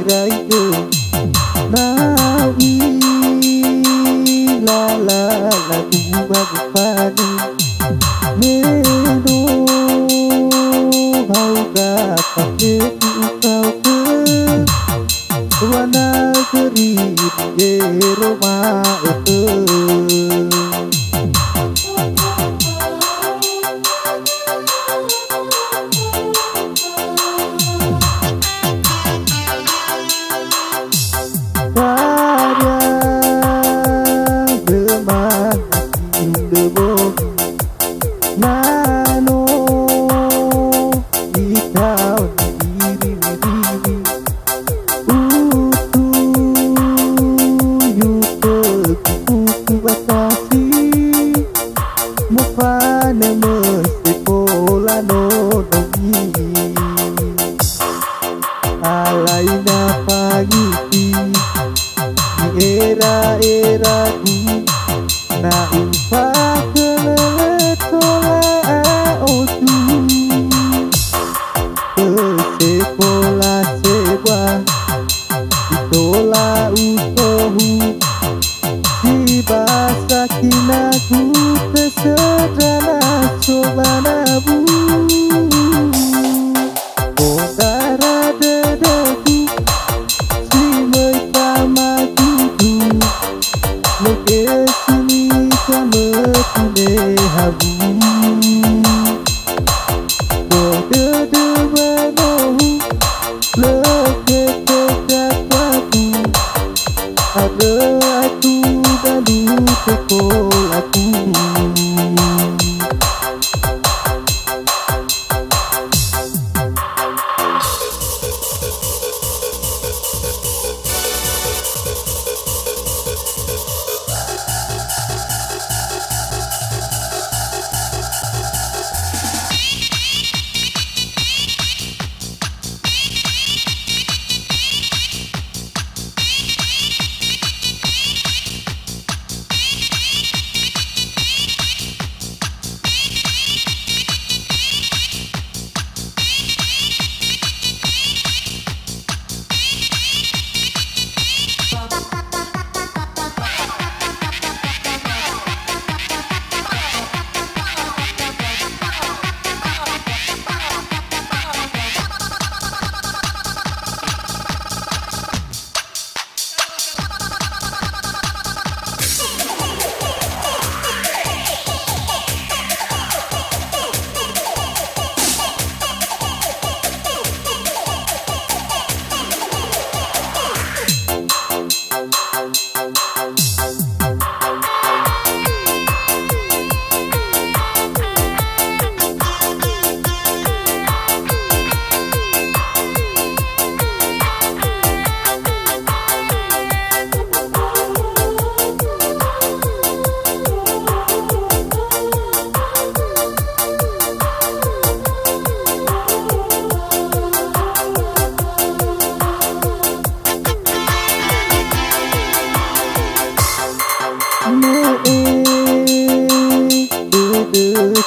agiraike nawi la la la ubagpani meno hauga pakai kau ke wana keri Roma Nano ikaw diri-diri yuko kuku batasi mafana sekolah no dogi alai na pagiti di era ku na upah sekolah sebuah itola utohu di bahasa kinaku tersederhana sobanabu odara dedeku si mertama kudu lekesini sama kune habu aku dalu sekolahku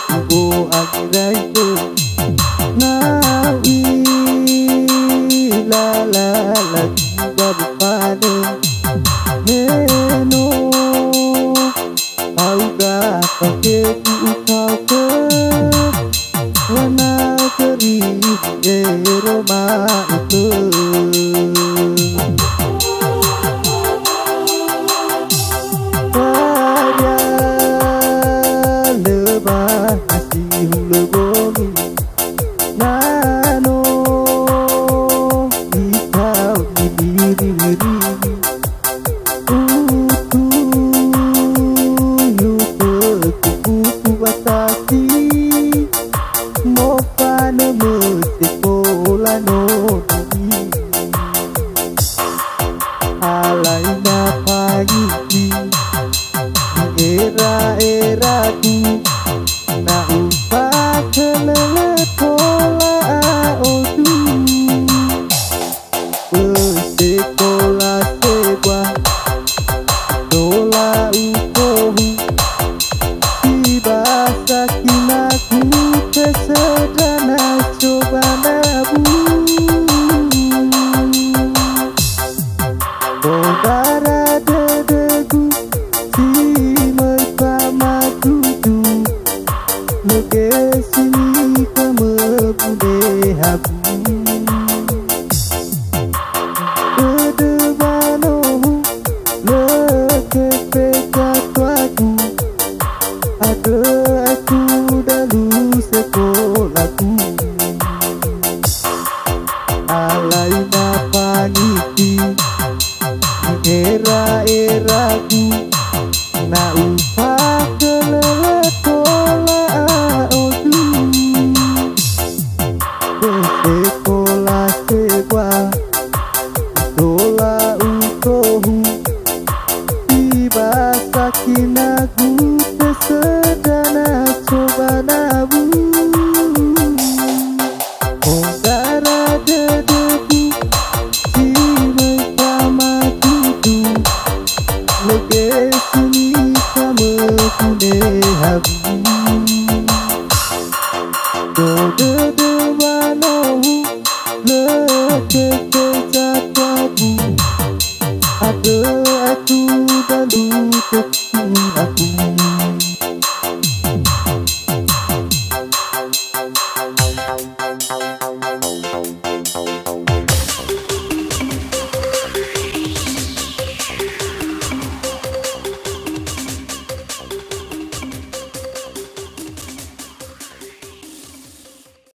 kubo agiraike nawi la la la babupane meno auga pakai kau ke wana keri Roma itu nano ikaw diri-diri yuko kuku batasi mofana sekolah no dogi alai na pagiti di era-eraku na upah keletola odu sekolah sebuah dola ukohu di bahasa kinaku tersederhana coba nabu darah dedeku si bersama tuju Leke sini kamu bude habu Kedebanohu leke pekatuaku Ada aku dalu sekolahku Alai napangiti era-eraku na upah kelelet tola odu sekolah sewa tola ukohu tiba sakinaku kesedana sobanabu Ongara dedeku si bersama tutu Leke sini kamu kune habu Dode wanohu leke kejatabu Ada aku dalu teku aku